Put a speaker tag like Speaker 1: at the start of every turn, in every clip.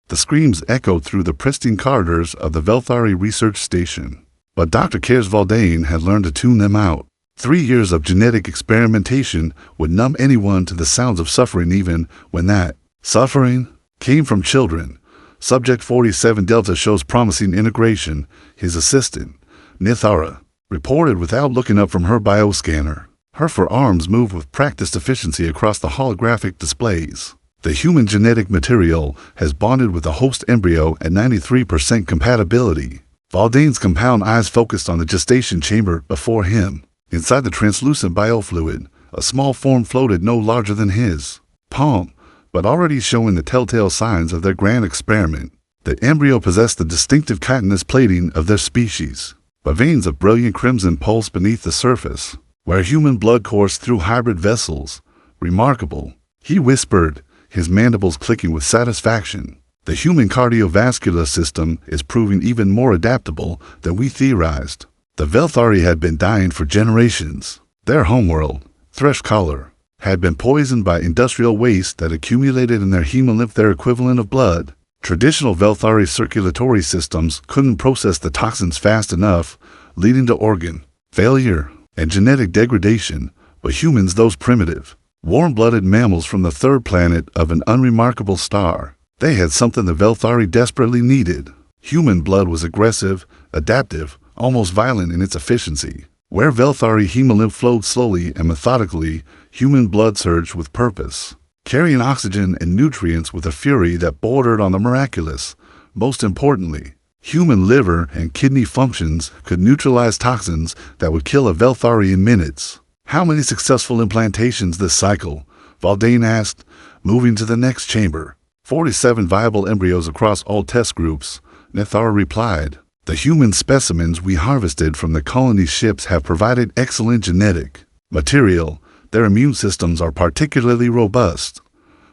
Speaker 1: The screams echoed through the pristine corridors of the Velthari research station. But Dr. Kers Valdane had learned to tune them out. 3 years of genetic experimentation would numb anyone to the sounds of suffering, even when that suffering came from children. Subject 47 Delta shows promising integration. His assistant, Nithara, reported without looking up from her bioscanner. Her forearms moved with practiced efficiency across the holographic displays. The human genetic material has bonded with the host embryo at 93% compatibility. Valdane's compound eyes focused on the gestation chamber before him. Inside the translucent biofluid, a small form floated no larger than his palm, but already showing the telltale signs of their grand experiment. The embryo possessed the distinctive chitinous plating of their species, but veins of brilliant crimson pulsed beneath the surface, where human blood coursed through hybrid vessels. Remarkable, he whispered, his mandibles clicking with satisfaction. The human cardiovascular system is proving even more adaptable than we theorized. The Velthari had been dying for generations. Their homeworld, Thresh Collar, had been poisoned by industrial waste that accumulated in their hemolymph, their equivalent of blood. Traditional Velthari circulatory systems couldn't process the toxins fast enough, leading to organ failure and genetic degradation, but humans, those primitive, warm-blooded mammals from the third planet of an unremarkable star, they had something the Velthari desperately needed. Human blood was aggressive, adaptive, almost violent in its efficiency. Where Velthari hemolymph flowed slowly and methodically, human blood surged with purpose, carrying oxygen and nutrients with a fury that bordered on the miraculous. Most importantly, human liver and kidney functions could neutralize toxins that would kill a Velthari in minutes. How many successful implantations this cycle? Valdane asked, moving to the next chamber. 47 viable embryos across all test groups, Nithara replied. The human specimens we harvested from the colony ships have provided excellent genetic material. Their immune systems are particularly robust.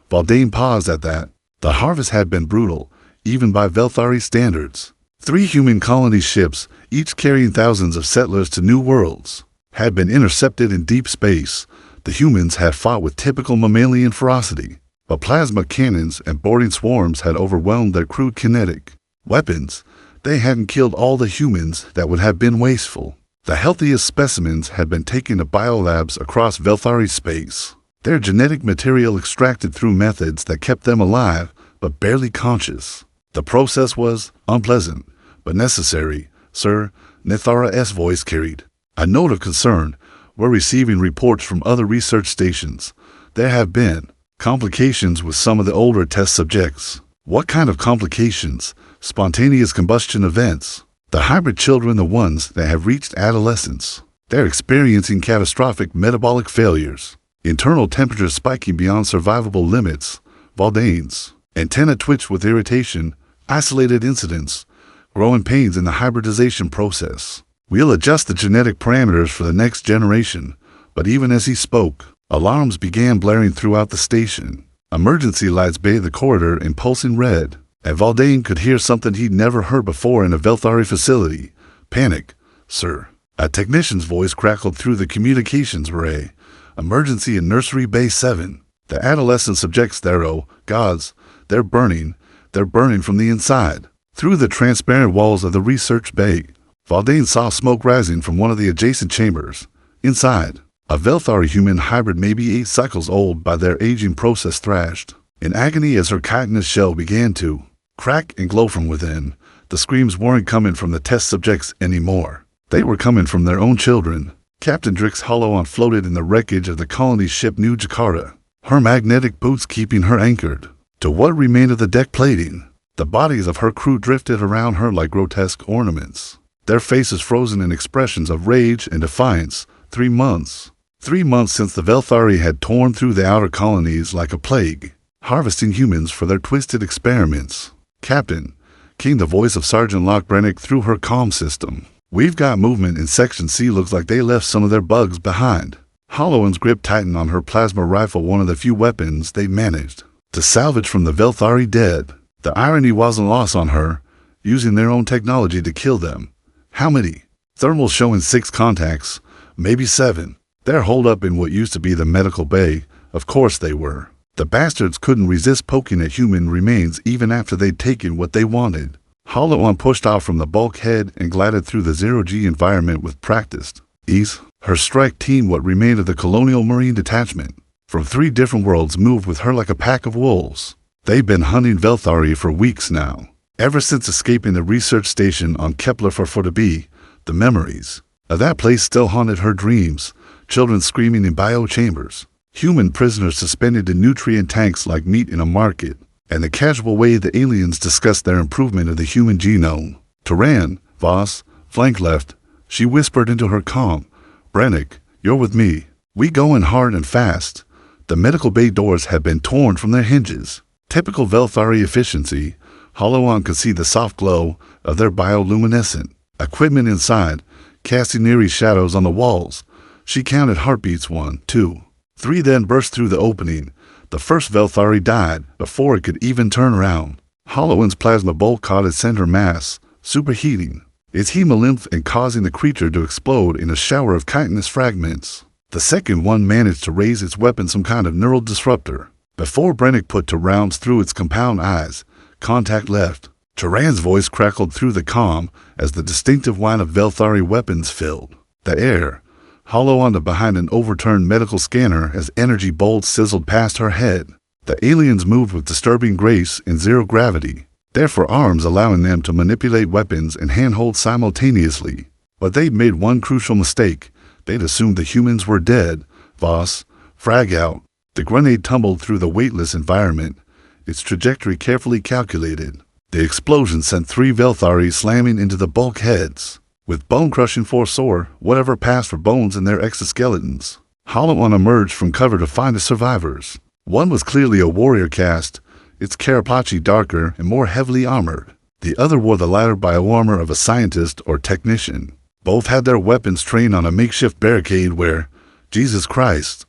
Speaker 1: Valdane paused at that. The harvest had been brutal, even by Velthari standards. 3 human colony ships, each carrying thousands of settlers to new worlds, had been intercepted in deep space. The humans had fought with typical mammalian ferocity, but plasma cannons and boarding swarms had overwhelmed their crude kinetic weapons. They hadn't killed all the humans. That would have been wasteful. The healthiest specimens had been taken to biolabs across Velthari space, their genetic material extracted through methods that kept them alive but barely conscious. The process was unpleasant, but necessary, sir, Nithara's voice carried a note of concern. We're receiving reports from other research stations. There have been complications with some of the older test subjects. What kind of complications? Spontaneous combustion events. The hybrid children, the ones that have reached adolescence, they're experiencing catastrophic metabolic failures. Internal temperatures spiking beyond survivable limits. Valdane's antenna twitched with irritation. Isolated incidents. Growing pains in the hybridization process. We'll adjust the genetic parameters for the next generation. But even as he spoke, alarms began blaring throughout the station. Emergency lights bathed the corridor in pulsing red, and Valdane could hear something he'd never heard before in a Velthari facility. Panic, sir. A technician's voice crackled through the communications array. Emergency in Nursery Bay 7. The adolescent subjects, gods, they're burning from the inside. Through the transparent walls of the research bay, Valdane saw smoke rising from one of the adjacent chambers. Inside, a Velthari human hybrid, maybe 8 cycles old by their aging process, thrashed in agony as her chitinous shell began to crack and glow from within. The screams weren't coming from the test subjects anymore. They were coming from their own children. Captain Drix Hollow floated in the wreckage of the colony ship New Jakarta, her magnetic boots keeping her anchored to what remained of the deck plating. The bodies of her crew drifted around her like grotesque ornaments, their faces frozen in expressions of rage and defiance. 3 months. 3 months since the Velthari had torn through the outer colonies like a plague, harvesting humans for their twisted experiments. Captain, came the voice of Sergeant Lockbrennick through her comm system. We've got movement in Section C. Looks like they left some of their bugs behind. Hollowan's grip tightened on her plasma rifle, one of the few weapons they managed to salvage from the Velthari dead. The irony wasn't lost on her, using their own technology to kill them. How many? Thermals showing 6 contacts, maybe 7. They're holed up in what used to be the medical bay. Of course they were. The bastards couldn't resist poking at human remains even after they'd taken what they wanted. Hollow-On pushed off from the bulkhead and glided through the zero-G environment with practiced ease. Her strike team, what remained of the Colonial Marine Detachment, from 3 different worlds, moved with her like a pack of wolves. They've been hunting Velthari for weeks now. Ever since escaping the research station on Kepler 440b, the memories of that place still haunted her dreams. Children screaming in bio-chambers, human prisoners suspended in nutrient tanks like meat in a market, and the casual way the aliens discussed their improvement of the human genome. Turan, Voss, flank left, she whispered into her comm. Brennick, you're with me. We going hard and fast. The medical bay doors had been torn from their hinges. Typical Velthari efficiency. Hollow-On could see the soft glow of their bioluminescent equipment inside, casting eerie shadows on the walls. She counted heartbeats, 1, 2, 3, then burst through the opening. The first Velthari died before it could even turn around. Hollow-On's plasma bolt caught its center mass, superheating its hemolymph and causing the creature to explode in a shower of chitinous fragments. The second one managed to raise its weapon, some kind of neural disruptor. Before Brennick put 2 rounds through its compound eyes, contact left. Turan's voice crackled through the comm as the distinctive whine of Velthari weapons filled the air. Hollow-On behind an overturned medical scanner as energy bolts sizzled past her head. The aliens moved with disturbing grace in zero gravity, their forearms allowing them to manipulate weapons and handhold simultaneously. But they'd made one crucial mistake. They'd assumed the humans were dead. Voss, frag out. The grenade tumbled through the weightless environment, its trajectory carefully calculated. The explosion sent 3 Velthari slamming into the bulkheads, with bone-crushing force or whatever passed for bones in their exoskeletons. Hollow-On emerged from cover to find the survivors. One was clearly a warrior caste, its carapace darker and more heavily armored. The other wore the lighter bioarmor of a scientist or technician. Both had their weapons trained on a makeshift barricade where, Jesus Christ,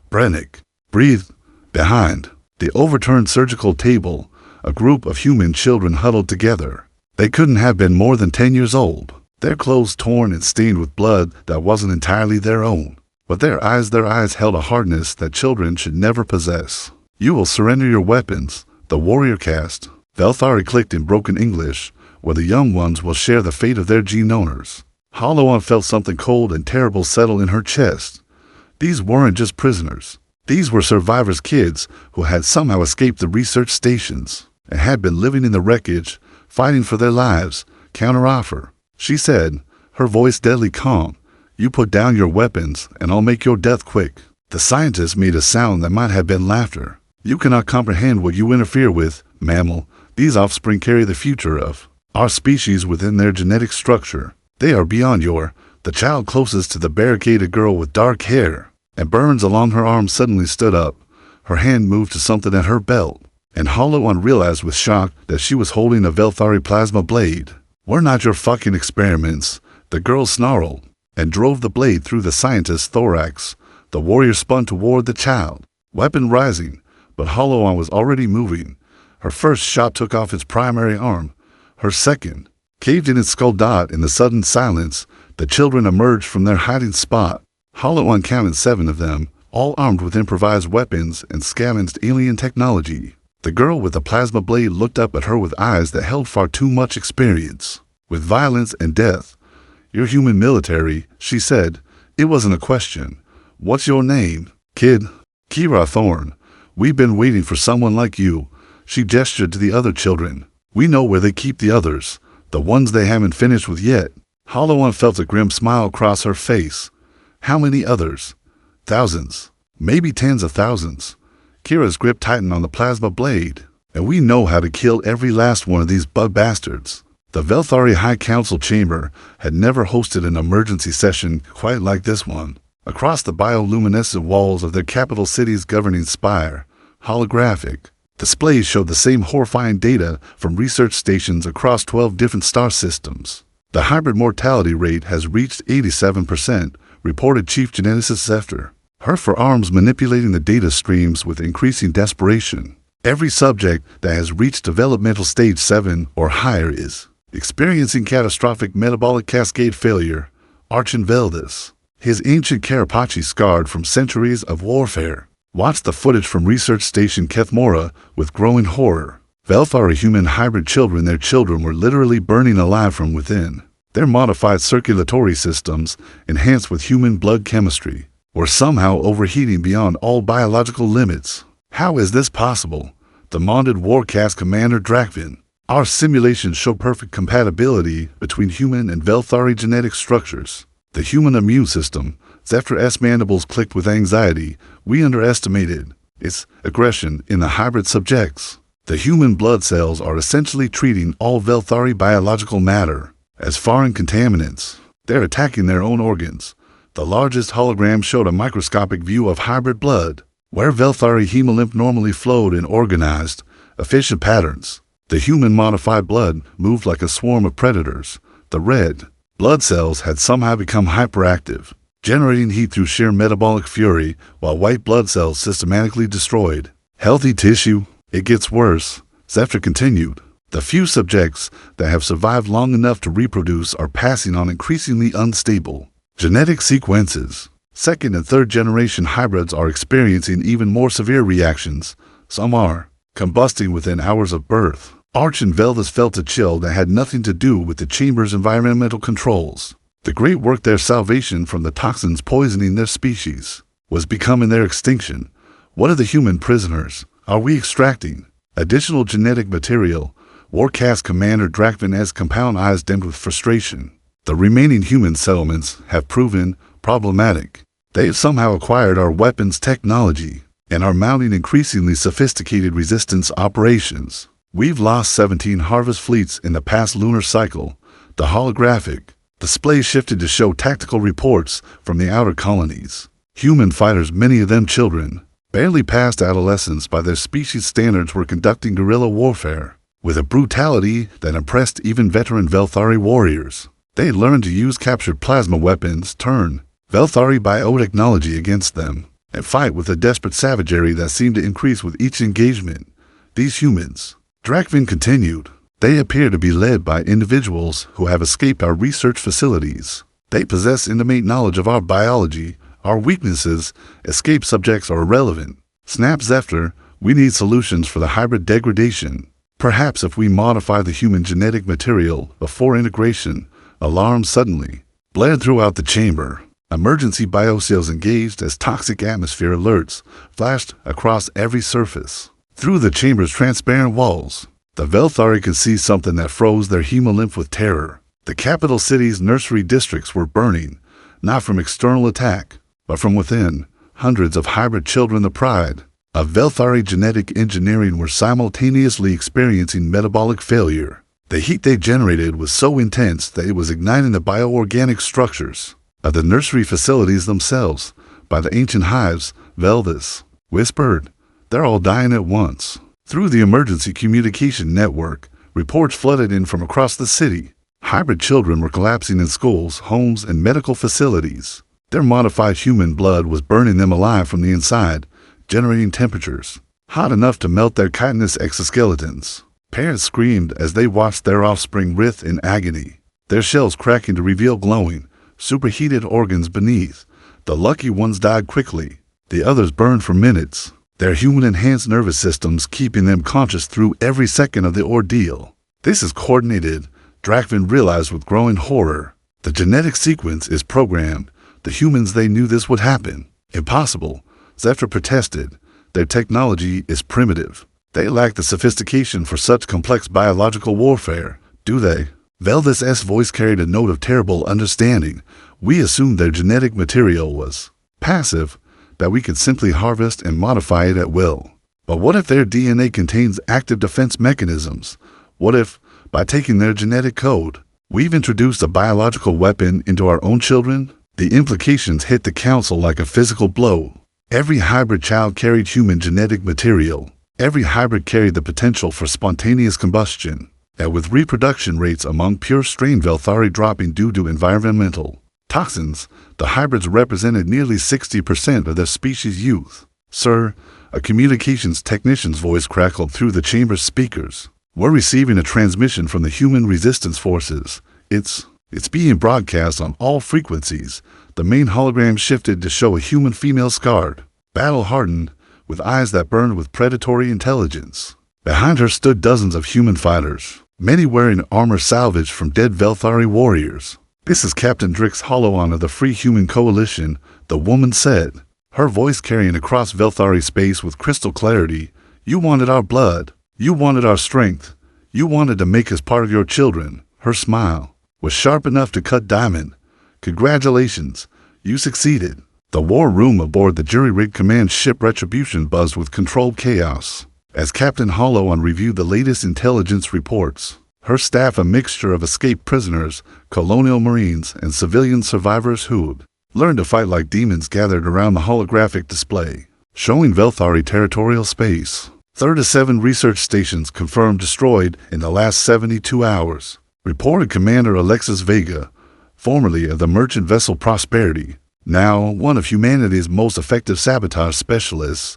Speaker 1: Brennick, breathe, behind the overturned surgical table, a group of human children huddled together. They couldn't have been more than 10 years old, their clothes torn and stained with blood that wasn't entirely their own. But their eyes held a hardness that children should never possess. You will surrender your weapons, the warrior caste. Velthari clicked in broken English, where the young ones will share the fate of their gene owners. Hollow-On felt something cold and terrible settle in her chest. These weren't just prisoners. These were survivors' kids who had somehow escaped the research stations and had been living in the wreckage, fighting for their lives. Counteroffer, she said, her voice deadly calm. You put down your weapons, and I'll make your death quick. The scientist made a sound that might have been laughter. You cannot comprehend what you interfere with, mammal. These offspring carry the future of our species within their genetic structure. They are beyond your. The child closest to the barricaded girl with dark hair and burns along her arm suddenly stood up. Her hand moved to something at her belt, and Hollow-On realized with shock that she was holding a Velthari plasma blade. We're not your fucking experiments, the girl snarled, and drove the blade through the scientist's thorax. The warrior spun toward the child, weapon rising, but Hollow-On was already moving. Her first shot took off its primary arm. Her second caved in its skull. In the sudden silence, the children emerged from their hiding spot. Hollow-On counted 7 of them, all armed with improvised weapons and scavenged alien technology. The girl with the plasma blade looked up at her with eyes that held far too much experience with violence and death. You're human military, she said. It wasn't a question. What's your name, kid? Kira Thorne. We've been waiting for someone like you. She gestured to the other children. We know where they keep the others, the ones they haven't finished with yet. Hollow-On felt a grim smile cross her face. How many others? Thousands. Maybe tens of thousands. Kira's grip tightened on the plasma blade. And we know how to kill every last one of these bug bastards. The Velthari High Council chamber had never hosted an emergency session quite like this one. Across the bioluminescent walls of their capital city's governing spire, holographic displays showed the same horrifying data from research stations across 12 different star systems. The hybrid mortality rate has reached 87%, reported Chief Geneticist Zephyr, her forearms manipulating the data streams with increasing desperation. Every subject that has reached developmental stage 7 or higher is experiencing catastrophic metabolic cascade failure. Archon Veldis, his ancient carapace scarred from centuries of warfare, Watch the footage from research station Kethmora with growing horror. Velthari human hybrid children, their children were literally burning alive from within. Their modified circulatory systems, enhanced with human blood chemistry, were somehow overheating beyond all biological limits. How is this possible? Demanded Warcast Commander Drakvin. Our simulations show perfect compatibility between human and Velthari genetic structures. The human immune system, Zephyr S. mandibles clicked with anxiety. We underestimated its aggression in the hybrid subjects. The human blood cells are essentially treating all Velthari biological matter as foreign contaminants. They're attacking their own organs. The largest hologram showed a microscopic view of hybrid blood, where Velthari hemolymph normally flowed in organized, efficient patterns. The human-modified blood moved like a swarm of predators. The red blood cells had somehow become hyperactive, generating heat through sheer metabolic fury, while white blood cells systematically destroyed healthy tissue. It gets worse, Zephyr continued. The few subjects that have survived long enough to reproduce are passing on increasingly unstable genetic sequences. Second and third generation hybrids are experiencing even more severe reactions. Some are combusting within hours of birth. Arch and Velvis felt a chill that had nothing to do with the chamber's environmental controls. The great work, their salvation from the toxins poisoning their species, was becoming their extinction. What of the human prisoners? Are we extracting additional genetic material? Warcast Commander Drakvin, compound eyes dimmed with frustration. The remaining human settlements have proven problematic. They've somehow acquired our weapons technology and are mounting increasingly sophisticated resistance operations. We've lost 17 harvest fleets in the past lunar cycle. The holographic display shifted to show tactical reports from the outer colonies. Human fighters, many of them children, barely past adolescence by their species standards, were conducting guerrilla warfare with a brutality that impressed even veteran Velthari warriors. They learned to use captured plasma weapons, turn Velthari biotechnology against them, and fight with a desperate savagery that seemed to increase with each engagement. These humans, Drakvin continued, they appear to be led by individuals who have escaped our research facilities. They possess intimate knowledge of our biology, our weaknesses. Escaped subjects are irrelevant. Snap Zephyr, we need solutions for the hybrid degradation. Perhaps if we modify the human genetic material before integration. Alarms suddenly blared throughout the chamber. Emergency bioseals engaged as toxic atmosphere alerts flashed across every surface. Through the chamber's transparent walls, the Velthari could see something that froze their hemolymph with terror. The capital city's nursery districts were burning, not from external attack, but from within. Hundreds of hybrid children, the pride of Velthari genetic engineering, were simultaneously experiencing metabolic failure. The heat they generated was so intense that it was igniting the bioorganic structures of the nursery facilities themselves. By the ancient hives, Velvis whispered, they're all dying at once. Through the emergency communication network, reports flooded in from across the city. Hybrid children were collapsing in schools, homes, and medical facilities. Their modified human blood was burning them alive from the inside, generating temperatures hot enough to melt their chitinous exoskeletons. Parents screamed as they watched their offspring writhe in agony, their shells cracking to reveal glowing, superheated organs beneath. The lucky ones died quickly. The others burned for minutes, their human-enhanced nervous systems keeping them conscious through every second of the ordeal. This is coordinated, Drakvin realized with growing horror. The genetic sequence is programmed. The humans, they knew this would happen. Impossible, Zephyr protested. Their technology is primitive. They lack the sophistication for such complex biological warfare, do they? Velvis' voice carried a note of terrible understanding. We assumed their genetic material was passive, that we could simply harvest and modify it at will. But what if their DNA contains active defense mechanisms? What if, by taking their genetic code, we've introduced a biological weapon into our own children? The implications hit the council like a physical blow. Every hybrid child carried human genetic material. Every hybrid carried the potential for spontaneous combustion, and with reproduction rates among pure strain Velthari dropping due to environmental toxins, the hybrids represented nearly 60% of their species' youth. Sir, a communications technician's voice crackled through the chamber's speakers. We're receiving a transmission from the human resistance forces. It's being broadcast on all frequencies. The main hologram shifted to show a human female scarred, battle-hardened, with eyes that burned with predatory intelligence. Behind her stood dozens of human fighters, many wearing armor salvaged from dead Velthari warriors. "This is Captain Drix Hollowan of the Free Human Coalition," the woman said, her voice carrying across Velthari space with crystal clarity. "You wanted our blood. You wanted our strength. You wanted to make us part of your children." Her smile was sharp enough to cut diamond. "Congratulations, you succeeded." The war room aboard the jury-rigged command ship Retribution buzzed with controlled chaos as Captain Hollowan reviewed the latest intelligence reports. Her staff a mixture of escaped prisoners, colonial marines, and civilian survivors who'd learned to fight like demons gathered around the holographic display, showing Velthari territorial space. 37 research stations confirmed destroyed in the last 72 hours, reported Commander Alexis Vega, formerly of the merchant vessel Prosperity, now one of humanity's most effective sabotage specialists.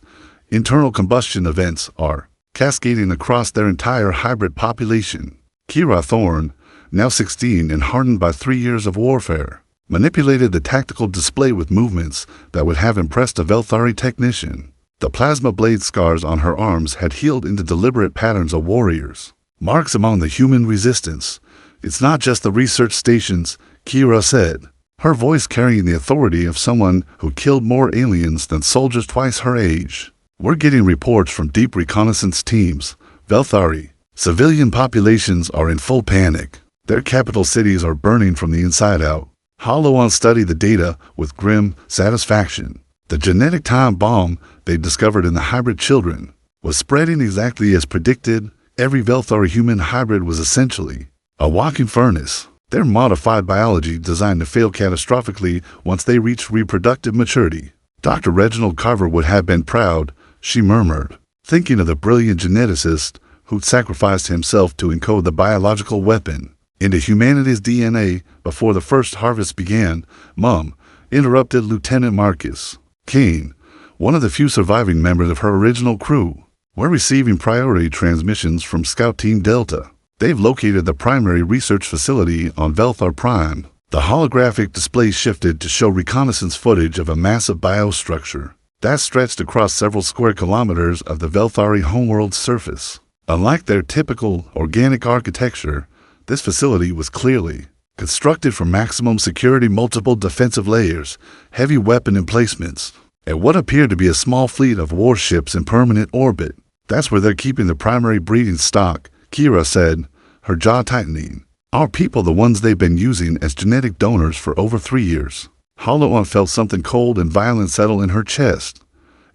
Speaker 1: Internal combustion events are cascading across their entire hybrid population. Kira Thorne, now 16 and hardened by 3 years of warfare, manipulated the tactical display with movements that would have impressed a Velthari technician. The plasma blade scars on her arms had healed into deliberate patterns of warriors, marks among the human resistance. "It's not just the research stations," Kira said, her voice carrying the authority of someone who killed more aliens than soldiers twice her age. "We're getting reports from deep reconnaissance teams. Velthari civilian populations are in full panic. Their capital cities are burning from the inside out." Hollowan studied the data with grim satisfaction. The genetic time bomb they discovered in the hybrid children was spreading exactly as predicted. Every Velthari human hybrid was essentially a walking furnace, their modified biology designed to fail catastrophically once they reached reproductive maturity. "Dr. Reginald Carver would have been proud," she murmured, thinking of the brilliant geneticist who'd sacrificed himself to encode the biological weapon into humanity's DNA before the first harvest began. "Mom," interrupted Lieutenant Marcus Kane, one of the few surviving members of her original crew. "We're receiving priority transmissions from Scout Team Delta. They've located the primary research facility on Velthar Prime." The holographic display shifted to show reconnaissance footage of a massive biostructure that stretched across several square kilometers of the Velthari homeworld surface. Unlike their typical organic architecture, this facility was clearly constructed for maximum security, multiple defensive layers, heavy weapon emplacements, and what appeared to be a small fleet of warships in permanent orbit. "That's where they're keeping the primary breeding stock," Kira said, her jaw tightening. "Our people, the ones they've been using as genetic donors for over 3 years." Hollowan felt something cold and violent settle in her chest.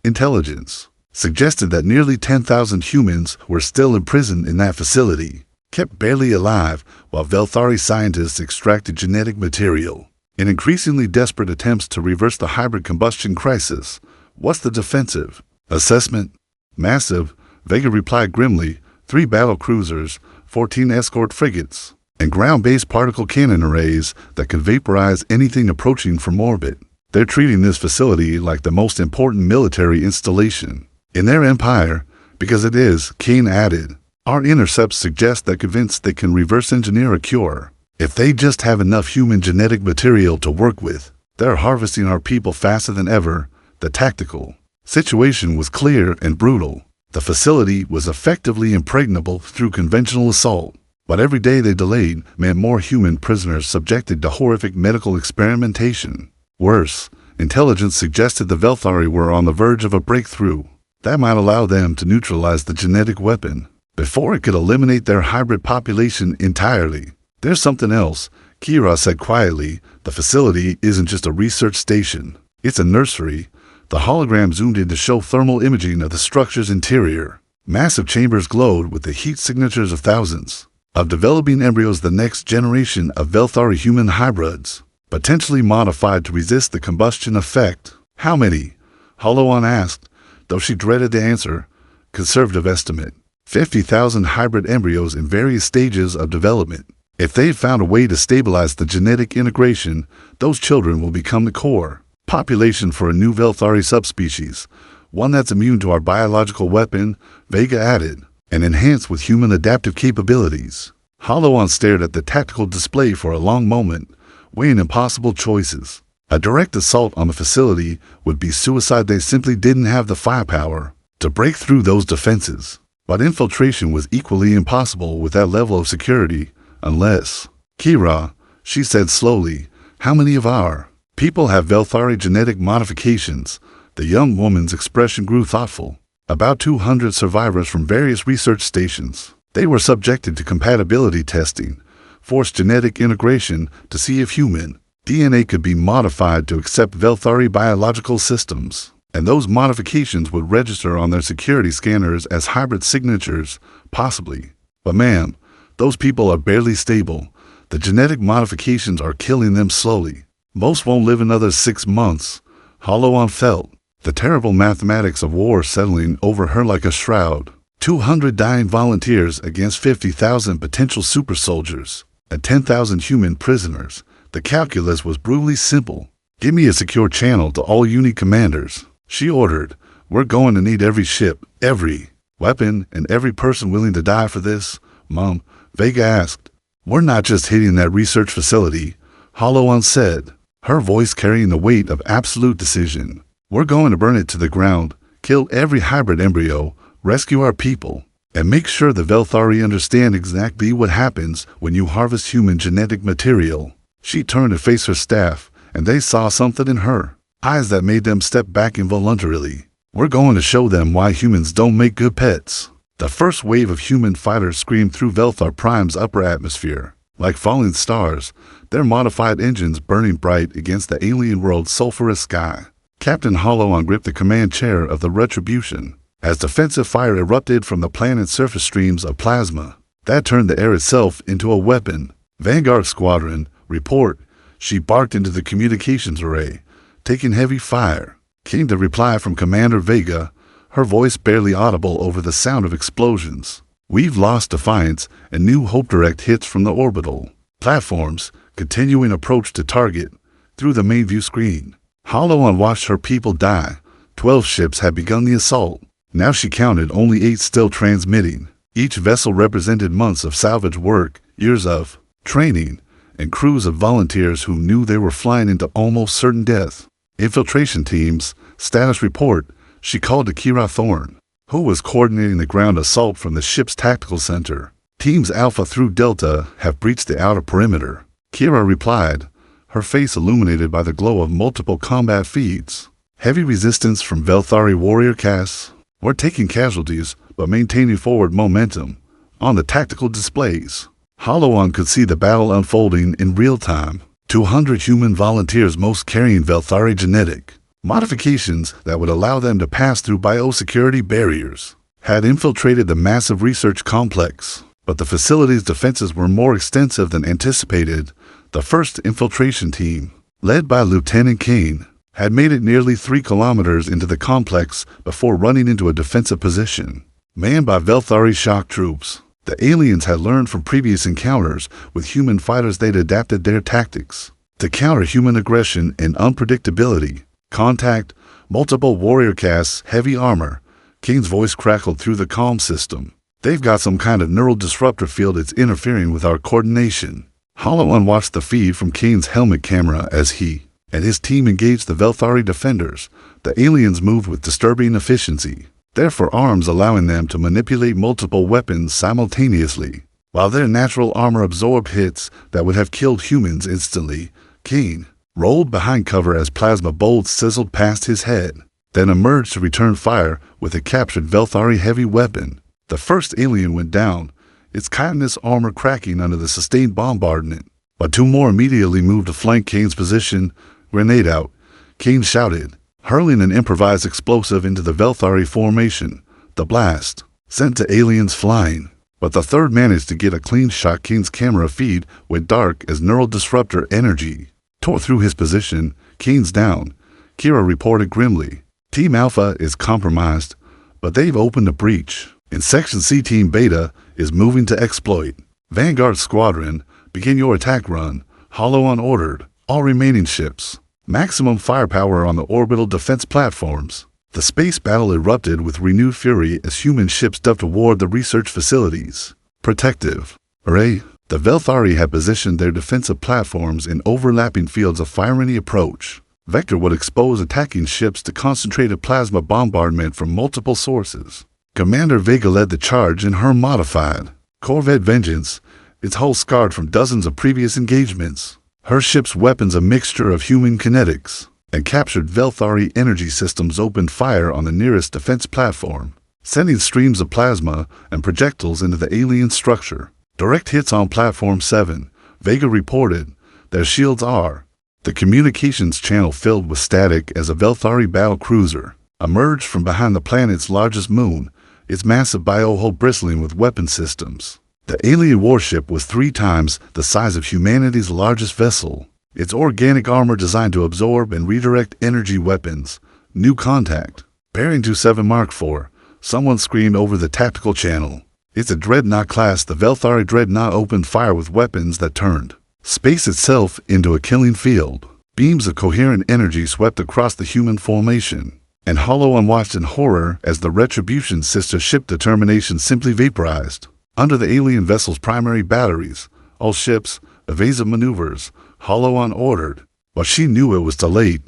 Speaker 1: Intelligence suggested that nearly 10,000 humans were still imprisoned in that facility, kept barely alive while Velthari scientists extracted genetic material in increasingly desperate attempts to reverse the hybrid combustion crisis. "What's the defensive assessment?" "Massive," Vega replied grimly. 3 battle cruisers, 14 escort frigates, and ground-based particle cannon arrays that can vaporize anything approaching from orbit. "They're treating this facility like the most important military installation in their empire, because it is," Kane added. "Our intercepts suggest they're convinced they can reverse engineer a cure. If they just have enough human genetic material to work with, they're harvesting our people faster than ever." The tactical situation was clear and brutal. The facility was effectively impregnable through conventional assault, but every day they delayed meant more human prisoners subjected to horrific medical experimentation. Worse, intelligence suggested the Velthari were on the verge of a breakthrough that might allow them to neutralize the genetic weapon before it could eliminate their hybrid population entirely. "There's something else," Kira said quietly. "The facility isn't just a research station. It's a nursery." The hologram zoomed in to show thermal imaging of the structure's interior. Massive chambers glowed with the heat signatures of thousands of developing embryos, the next generation of Velthari human hybrids, potentially modified to resist the combustion effect. "How many?" Hollowan asked, though she dreaded the answer. "Conservative estimate, 50,000 hybrid embryos in various stages of development. If they've found a way to stabilize the genetic integration, those children will become the core population for a new Velthari subspecies, one that's immune to our biological weapon," Vega added, "and enhanced with human adaptive capabilities." Hollowan stared at the tactical display for a long moment, weighing impossible choices. A direct assault on the facility would be suicide. They simply didn't have the firepower to break through those defenses. But infiltration was equally impossible with that level of security, unless... Kira, she said slowly, how many of our people have Velthari genetic modifications? The young woman's expression grew thoughtful. About 200 survivors from various research stations. They were subjected to compatibility testing, forced genetic integration to see if human DNA could be modified to accept Velthari biological systems. And those modifications would register on their security scanners as hybrid signatures, possibly. But ma'am, those people are barely stable. The genetic modifications are killing them slowly. Most won't live another 6 months. Hollow-On felt the terrible mathematics of war settling over her like a shroud. 200 dying volunteers against 50,000 potential super soldiers and 10,000 human prisoners. The calculus was brutally simple. Give me a secure channel to all unit commanders, she ordered. We're going to need every ship, every weapon, and every person willing to die for this. Mom, Vega asked. We're not just hitting that research facility, Hollow-On said, her voice carrying the weight of absolute decision. We're going to burn it to the ground, kill every hybrid embryo, rescue our people, and make sure the Velthari understand exactly what happens when you harvest human genetic material. She turned to face her staff, and they saw something in her eyes that made them step back involuntarily. We're going to show them why humans don't make good pets. The first wave of human fighters screamed through Velthar Prime's upper atmosphere. Like falling stars, their modified engines burning bright against the alien world's sulphurous sky. Captain Hollow-On gripped the command chair of the Retribution as defensive fire erupted from the planet's surface streams of plasma. That turned the air itself into a weapon. Vanguard Squadron, report. She barked into the communications array, taking heavy fire. Came the reply from Commander Vega, her voice barely audible over the sound of explosions. We've lost Defiance and New Hope direct hits from the orbital platforms, continuing approach to target through the main view screen. Hollow-On watched her people die. 12 ships had begun the assault. Now she counted only 8 still transmitting. Each vessel represented months of salvage work, years of training, and crews of volunteers who knew they were flying into almost certain death. Infiltration teams, status report, she called to Kira Thorne, who was coordinating the ground assault from the ship's tactical center. Teams Alpha through Delta have breached the outer perimeter. Kira replied, her face illuminated by the glow of multiple combat feeds. Heavy resistance from Velthari warrior casts. We're taking casualties, but maintaining forward momentum. On the tactical displays, Hollow-On could see the battle unfolding in real time. 200 human volunteers, most carrying Velthari genetic modifications that would allow them to pass through biosecurity barriers, had infiltrated the massive research complex. But the facility's defenses were more extensive than anticipated. The first infiltration team, led by Lieutenant Kane, had made it nearly 3 kilometers into the complex before running into a defensive position. Manned by Velthari shock troops, the aliens had learned from previous encounters with human fighters. They'd adapted their tactics to counter human aggression and unpredictability. Contact, multiple warrior casts, heavy armor. Kane's voice crackled through the comm system. They've got some kind of neural disruptor field that's interfering with our coordination. Hollow-On watched the feed from Kane's helmet camera as he and his team engaged the Velthari defenders. The aliens moved with disturbing efficiency, their forearms allowing them to manipulate multiple weapons simultaneously. While their natural armor absorbed hits that would have killed humans instantly, Kane rolled behind cover as plasma bolts sizzled past his head, then emerged to return fire with a captured Velthari heavy weapon. The first alien went down, its chitinous armor cracking under the sustained bombardment, but 2 more immediately moved to flank Kane's position. Grenade out, Kane shouted, hurling an improvised explosive into the Velthari formation. The blast sent the aliens flying, but the third managed to get a clean shot. Kane's camera feed went dark as neural disruptor energy tore through his position. Kane's down, Kira reported grimly. Team Alpha is compromised, but they've opened a breach. In Section C, Team Beta is moving to exploit. Vanguard Squadron, begin your attack run, Hollow-On ordered. All remaining ships, maximum firepower on the orbital defense platforms. The space battle erupted with renewed fury as human ships dove toward the research facilities. Protective array, The Velthari had positioned their defensive platforms in overlapping fields of fire. Any approach vector would expose attacking ships to concentrated plasma bombardment from multiple sources. Commander Vega led the charge in her modified Corvette Vengeance, its hull scarred from dozens of previous engagements. Her ship's weapons, a mixture of human kinetics and captured Velthari energy systems, opened fire on the nearest defense platform, sending streams of plasma and projectiles into the alien structure. Direct hits on Platform 7, Vega reported. Their shields are. The communications channel filled with static as a Velthari battle cruiser emerged from behind the planet's largest moon, its massive biohull bristling with weapon systems. The alien warship was 3 times the size of humanity's largest vessel, its organic armor designed to absorb and redirect energy weapons. New contact. Bearing 27 Mark IV, someone screamed over the tactical channel. It's a Dreadnought class. The Velthari Dreadnought opened fire with weapons that turned space itself into a killing field. Beams of coherent energy swept across the human formation, and Hollow-On watched in horror as the Retribution's sister ship Determination simply vaporized. Under the alien vessel's primary batteries, all ships, evasive maneuvers, Hollow-On ordered. But she knew it was too late.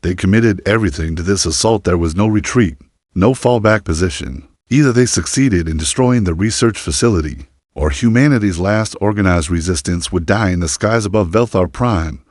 Speaker 1: They committed everything to this assault. There was no retreat, no fallback position. Either they succeeded in destroying the research facility, or humanity's last organized resistance would die in the skies above Velthar Prime.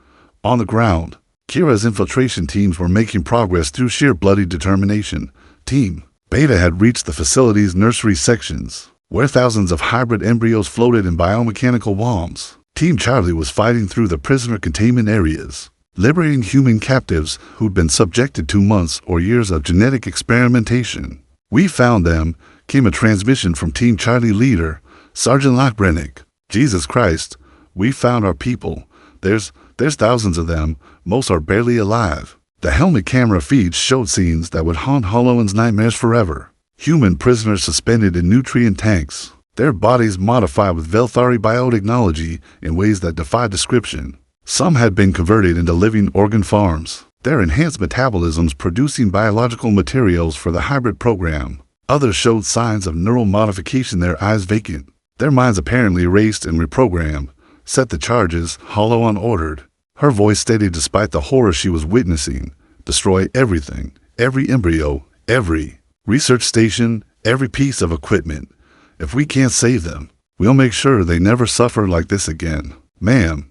Speaker 1: On the ground, Kira's infiltration teams were making progress through sheer bloody determination. Team Beta had reached the facility's nursery sections, where thousands of hybrid embryos floated in biomechanical bombs. Team Charlie was fighting through the prisoner containment areas, liberating human captives who'd been subjected to months or years of genetic experimentation. "We found them," came a transmission from Team Charlie leader, Sergeant Lockbrennick. "Jesus Christ, we found our people. There's thousands of them. Most are barely alive." The helmet camera feeds showed scenes that would haunt Hollow-On's nightmares forever. Human prisoners suspended in nutrient tanks, their bodies modified with Velthari biotechnology in ways that defy description. Some had been converted into living organ farms, their enhanced metabolisms producing biological materials for the hybrid program. Others showed signs of neural modification, their eyes vacant, their minds apparently erased and reprogrammed. "Set the charges," Hollow-On ordered, her voice steady despite the horror she was witnessing. "Destroy everything, every embryo, every research station, every piece of equipment. If we can't save them, we'll make sure they never suffer like this again." "Ma'am,"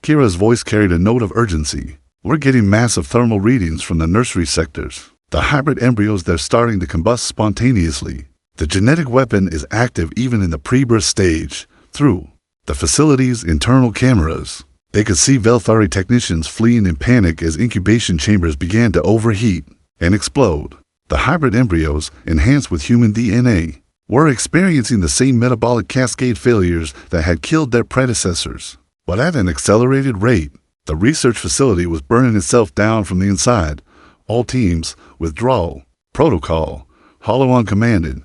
Speaker 1: Kira's voice carried a note of urgency, "we're getting massive thermal readings from the nursery sectors. The hybrid embryos, they're starting to combust spontaneously. The genetic weapon is active even in the pre-birth stage. Through the facility's internal cameras, they could see Velthari technicians fleeing in panic as incubation chambers began to overheat and explode. The hybrid embryos, enhanced with human DNA, were experiencing the same metabolic cascade failures that had killed their predecessors, but at an accelerated rate. The research facility was burning itself down from the inside. "All teams, withdrawal. Protocol," Hollow-On commanded.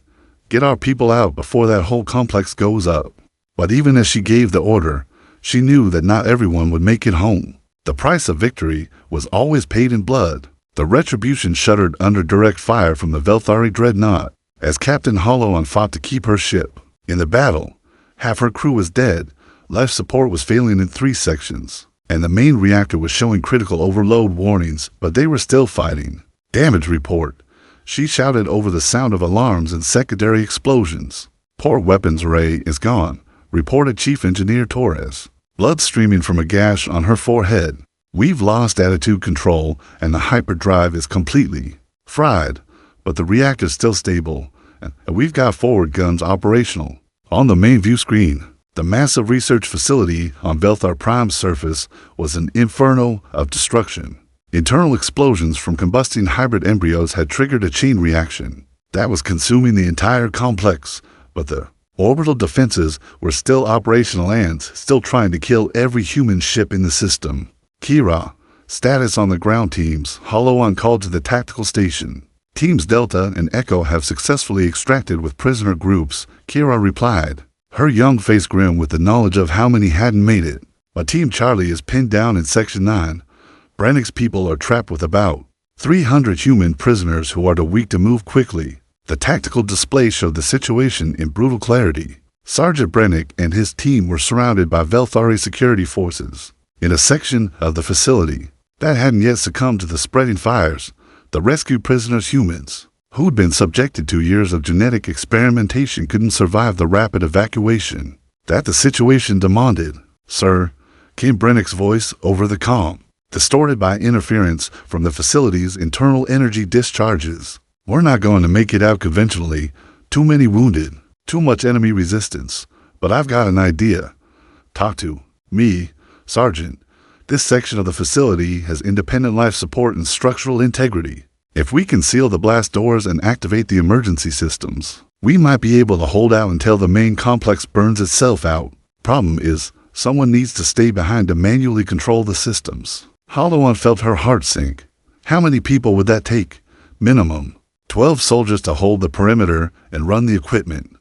Speaker 1: "Get our people out before that whole complex goes up." But even as she gave the order, she knew that not everyone would make it home. The price of victory was always paid in blood. The Retribution shuddered under direct fire from the Velthari Dreadnought as Captain Hollow-On fought to keep her ship. In the battle, half her crew was dead, life support was failing in 3 sections, and the main reactor was showing critical overload warnings, but they were still fighting. "Damage report," she shouted over the sound of alarms and secondary explosions. "Port weapons array is gone," reported Chief Engineer Torres, blood streaming from a gash on her forehead. "We've lost attitude control and the hyperdrive is completely fried, but the reactor's still stable, and we've got forward guns operational." On the main view screen, the massive research facility on Velthar Prime's surface was an inferno of destruction. Internal explosions from combusting hybrid embryos had triggered a chain reaction that was consuming the entire complex, but the orbital defenses were still operational and still trying to kill every human ship in the system. "Kira, status on the ground teams," Hollow-On called to the tactical station. "Teams Delta and Echo have successfully extracted with prisoner groups," Kira replied, her young face grim with the knowledge of how many hadn't made it. "But Team Charlie is pinned down in Section 9. Brennick's people are trapped with about 300 human prisoners who are too weak to move quickly." The tactical display showed the situation in brutal clarity. Sergeant Brennick and his team were surrounded by Velthari security forces. In a section of the facility that hadn't yet succumbed to the spreading fires, the rescued prisoners, humans, who'd been subjected to years of genetic experimentation, couldn't survive the rapid evacuation that the situation demanded. "Sir," came Brennick's voice over the comm, distorted by interference from the facility's internal energy discharges. "We're not going to make it out conventionally. Too many wounded, too much enemy resistance. But I've got an idea. Talk to me, Sergeant. This section of the facility has independent life support and structural integrity. If we can seal the blast doors and activate the emergency systems, we might be able to hold out until the main complex burns itself out. Problem is, someone needs to stay behind to manually control the systems." Hollow felt her heart sink. How many people would that take? Minimum 12 soldiers to hold the perimeter and run the equipment.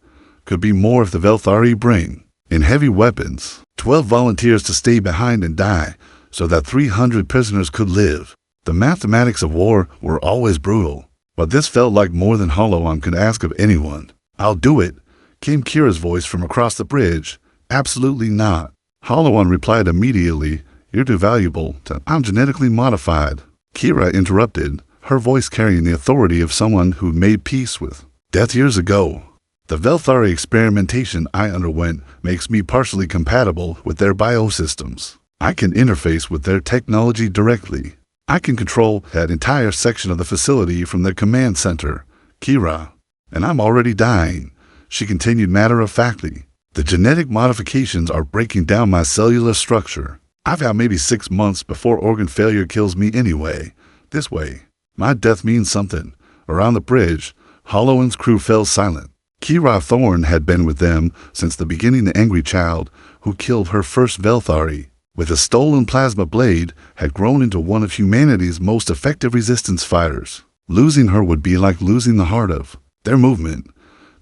Speaker 1: Could be more if the Velthari bring in heavy weapons. 12 volunteers to stay behind and die so that 300 prisoners could live. The mathematics of war were always brutal, but this felt like more than Hollow could ask of anyone. "I'll do it," came Kira's voice from across the bridge. "Absolutely not." Hollow replied immediately, "You're too valuable to. I'm genetically modified." Kira interrupted, her voice carrying the authority of someone who made peace with death years ago. "The Velthari experimentation I underwent makes me partially compatible with their biosystems. I can interface with their technology directly. I can control that entire section of the facility from their command center, Kira. And I'm already dying," she continued matter-of-factly. "The genetic modifications are breaking down my cellular structure. I've got maybe 6 months before organ failure kills me anyway. This way, my death means something." Around the bridge, Hollow's crew fell silent. Kira Thorne had been with them since the beginning, the angry child who killed her first Velthari with a stolen plasma blade had grown into one of humanity's most effective resistance fighters. Losing her would be like losing the heart of their movement.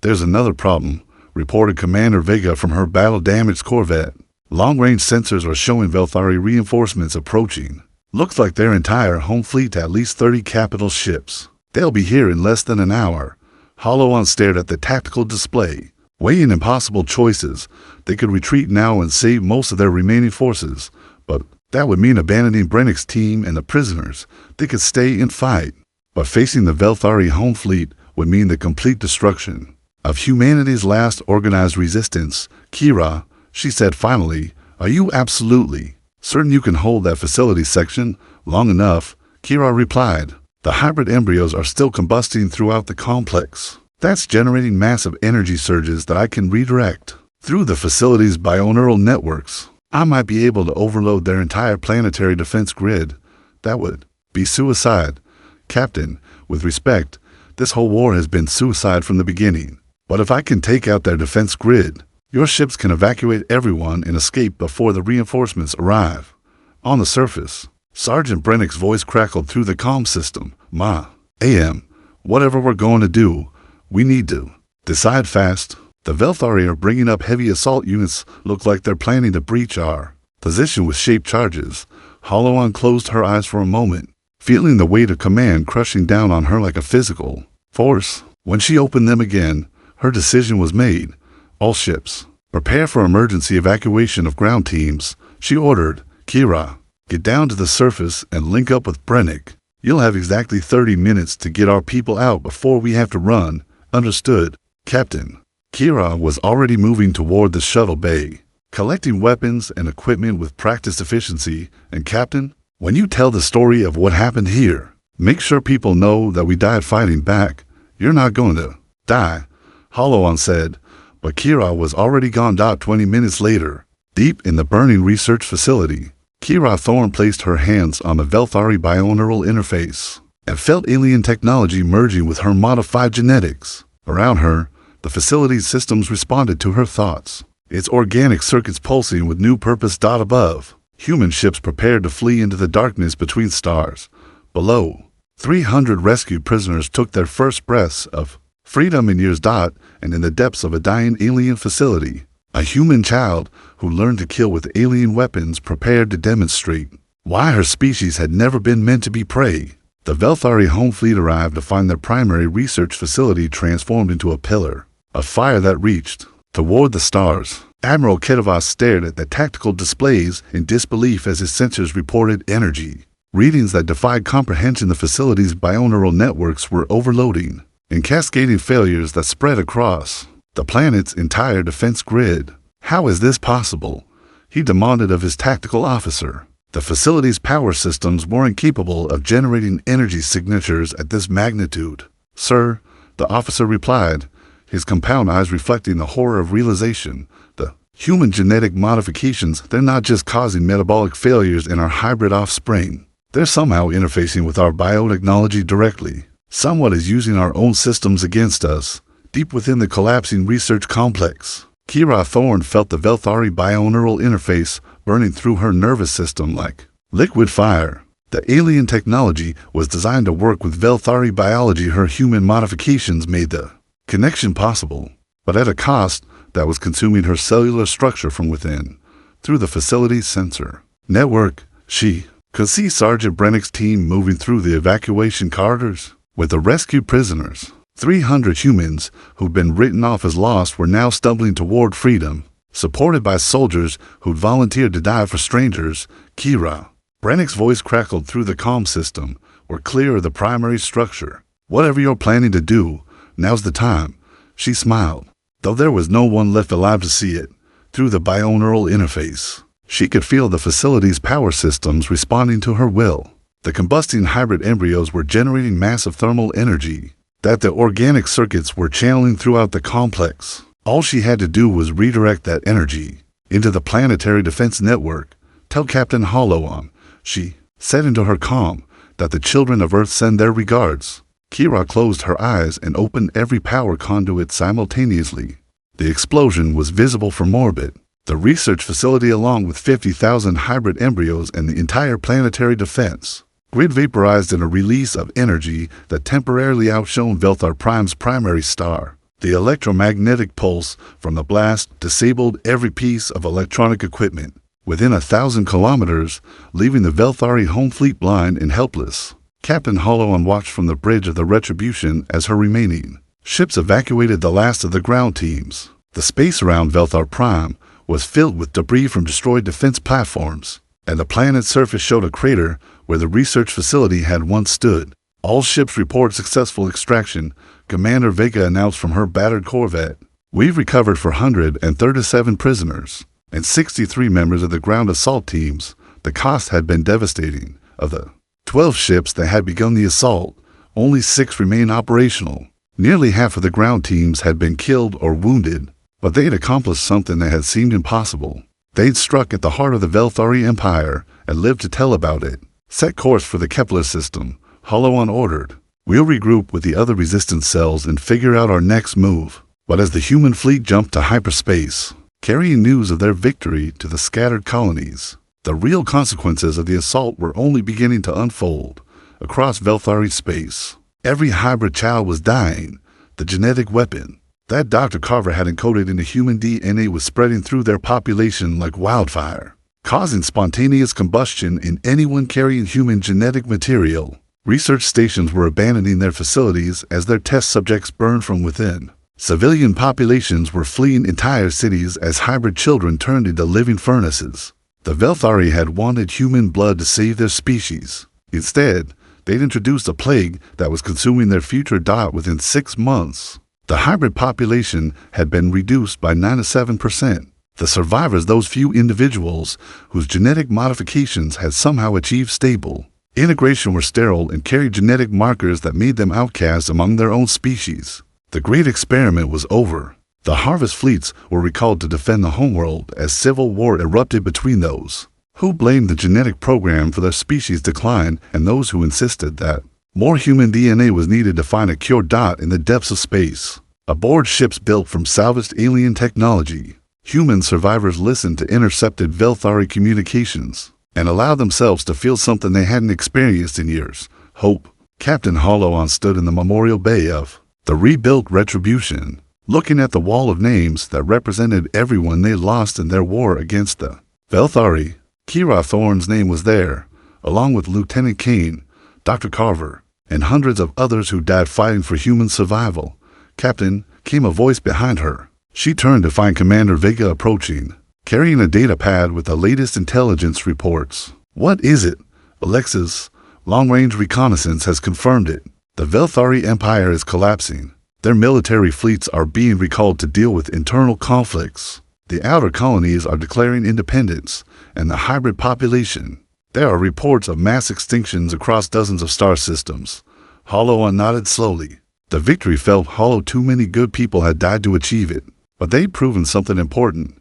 Speaker 1: "There's another problem," reported Commander Vega from her battle-damaged Corvette. "Long-range sensors are showing Velthari reinforcements approaching. Looks like their entire home fleet, at least 30 capital ships. They'll be here in less than an hour." Hollow stared at the tactical display, weighing impossible choices. They could retreat now and save most of their remaining forces, but that would mean abandoning Brennick's team and the prisoners. They could stay and fight, but facing the Velthari home fleet would mean the complete destruction of humanity's last organized resistance. "Kira," she said finally, "are you absolutely certain you can hold that facility section long enough?" Kira replied, "The hybrid embryos are still combusting throughout the complex. That's generating massive energy surges that I can redirect through the facility's bioneural networks. I might be able to overload their entire planetary defense grid. That would be suicide. Captain, with respect, this whole war has been suicide from the beginning. But if I can take out their defense grid, your ships can evacuate everyone and escape before the reinforcements arrive." On the surface, Sergeant Brennick's voice crackled through the comm system. "AM, whatever we're going to do, we need to decide fast. The Velthari are bringing up heavy assault units. Look like they're planning to breach our position with shaped charges." Hollow closed her eyes for a moment, feeling the weight of command crushing down on her like a physical force. When she opened them again, her decision was made. "All ships, prepare for emergency evacuation of ground teams," she ordered. "Kira, get down to the surface and link up with Brennick. You'll have exactly 30 minutes to get our people out before we have to run." "Understood, Captain." Kira was already moving toward the shuttle bay, collecting weapons and equipment with practiced efficiency. "And Captain, when you tell the story of what happened here, make sure people know that we died fighting back. You're not going to die," Hollow said, but Kira was already gone. 20 minutes later, deep in the burning research facility, Kira Thorne placed her hands on the Velthari bioneural interface and felt alien technology merging with her modified genetics. Around her, the facility's systems responded to her thoughts, its organic circuits pulsing with new purpose. Above, human ships prepared to flee into the darkness between stars. Below, 300 rescued prisoners took their first breaths of freedom in years. And in the depths of a dying alien facility, a human child who learned to kill with alien weapons prepared to demonstrate why her species had never been meant to be prey. The Velthari home fleet arrived to find their primary research facility transformed into a pillar of fire that reached Toward the stars, Admiral Kedavos stared at the tactical displays in disbelief as his sensors reported energy. Readings that defied comprehension. The facility's bioneural networks were overloading, and cascading failures that spread across the planet's entire defense grid. How is this possible? He demanded of his tactical officer. The facility's power systems weren't capable of generating energy signatures at this magnitude. Sir, the officer replied, his compound eyes reflecting the horror of realization. The human genetic modifications, they're not just causing metabolic failures in our hybrid offspring. They're somehow interfacing with our biotechnology directly. Someone is using our own systems against us, deep within the collapsing research complex. Kira Thorne felt the Velthari bioneural interface burning through her nervous system like liquid fire. The alien technology was designed to work with Velthari biology. Her human modifications made the connection possible, but at a cost that was consuming her cellular structure from within. Through the facility's sensor network, she could see Sergeant Brennick's team moving through the evacuation corridors with the rescued prisoners. 300 humans who'd been written off as lost were now stumbling toward freedom, supported by soldiers who'd volunteered to die for strangers. Kira Brennick's voice crackled through the comm system. We're clear of the primary structure. Whatever you're planning to do, now's the time. She smiled, though there was no one left alive to see it. Through the bioneural interface, she could feel the facility's power systems responding to her will. The combusting hybrid embryos were generating massive thermal energy that the organic circuits were channeling throughout the complex. All she had to do was redirect that energy into the planetary defense network. Tell Captain Hollowan, she said into her comm, that the children of Earth send their regards. Kira closed her eyes and opened every power conduit simultaneously. The explosion was visible from orbit. The research facility, along with 50,000 hybrid embryos and the entire planetary defense grid, vaporized in a release of energy that temporarily outshone Velthar Prime's primary star. The electromagnetic pulse from the blast disabled every piece of electronic equipment within 1,000 kilometers, leaving the Velthari home fleet blind and helpless. Captain Hollowan watched from the bridge of the Retribution as her remaining ships evacuated the last of the ground teams. The space around Velthar Prime was filled with debris from destroyed defense platforms, and the planet's surface showed a crater where the research facility had once stood. All ships report successful extraction, Commander Vega announced from her battered corvette. We've recovered 437 prisoners and 63 members of the ground assault teams. The cost had been devastating. Of the 12 ships that had begun the assault, only 6 remain operational. Nearly half of the ground teams had been killed or wounded, but they'd accomplished something that had seemed impossible. They'd struck at the heart of the Velthari Empire and lived to tell about it. Set course for the Kepler system, Hollowan ordered. We'll regroup with the other resistance cells and figure out our next move. But as the human fleet jumped to hyperspace, carrying news of their victory to the scattered colonies, the real consequences of the assault were only beginning to unfold. Across Velthari space, every hybrid child was dying. The genetic weapon that Dr. Carver had encoded into human DNA was spreading through their population like wildfire, causing spontaneous combustion in anyone carrying human genetic material. Research stations were abandoning their facilities as their test subjects burned from within. Civilian populations were fleeing entire cities as hybrid children turned into living furnaces. The Velthari had wanted human blood to save their species. Instead, they'd introduced a plague that was consuming their future within 6 months. The hybrid population had been reduced by 97%. The survivors, those few individuals whose genetic modifications had somehow achieved stable integration, were sterile and carried genetic markers that made them outcasts among their own species. The great experiment was over. The harvest fleets were recalled to defend the homeworld as civil war erupted between those who blamed the genetic program for their species' decline and those who insisted that more human DNA was needed to find a cure. In the depths of space, aboard ships built from salvaged alien technology, human survivors listened to intercepted Velthari communications and allowed themselves to feel something they hadn't experienced in years: hope. Captain Hollowan stood in the memorial bay of the rebuilt Retribution, looking at the wall of names that represented everyone they lost in their war against the Velthari. Kira Thorne's name was there, along with Lieutenant Kane, Dr. Carver, and hundreds of others who died fighting for human survival. Captain, came a voice behind her. She turned to find Commander Vega approaching, carrying a data pad with the latest intelligence reports. "What is it?" "Alexis, long-range reconnaissance has confirmed it. The Velthari Empire is collapsing. Their military fleets are being recalled to deal with internal conflicts. The outer colonies are declaring independence, and the hybrid population. There are reports of mass extinctions across dozens of star systems." Hollow nodded slowly. The victory felt hollow. Too many good people had died to achieve it. But they'd proven something important.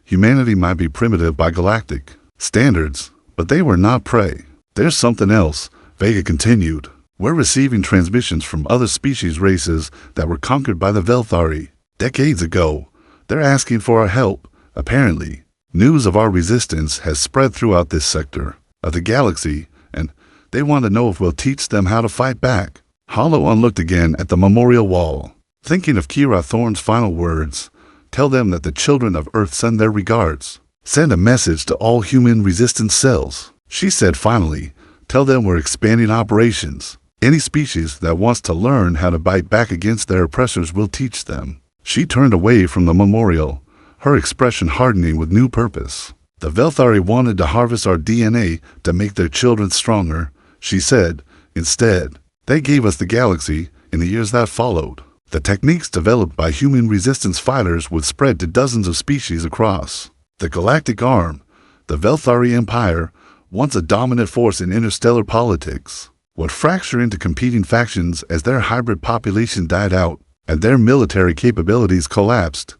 Speaker 1: Humanity might be primitive by galactic standards, but they were not prey. "There's something else," Vega continued. "We're receiving transmissions from other species races that were conquered by the Velthari decades ago. They're asking for our help, apparently. News of our resistance has spread throughout this sector of the galaxy, and they want to know if we'll teach them how to fight back." Hollow looked again at the memorial wall, thinking of Kira Thorne's final words. "Tell them that the children of Earth send their regards. Send a message to all human resistance cells." She said finally, "Tell them we're expanding operations. Any species that wants to learn how to bite back against their oppressors will teach them." She turned away from the memorial, her expression hardening with new purpose. "The Velthari wanted to harvest our DNA to make their children stronger," she said. "Instead, they gave us the galaxy in the years that followed. The techniques developed by human resistance fighters would spread to dozens of species across the galactic arm. The Velthari Empire, once a dominant force in interstellar politics, would fracture into competing factions as their hybrid population died out and their military capabilities collapsed.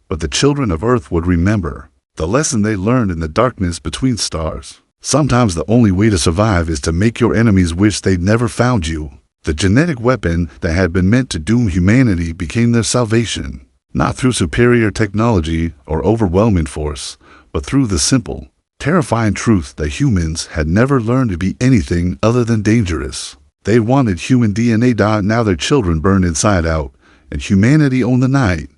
Speaker 1: But the children of Earth would remember the lesson they learned in the darkness between stars. Sometimes the only way to survive is to make your enemies wish they'd never found you." The genetic weapon that had been meant to doom humanity became their salvation, not through superior technology or overwhelming force, but through the simple, terrifying truth that humans had never learned to be anything other than dangerous. They wanted human DNA. Now their children burned inside out, and humanity owned the night.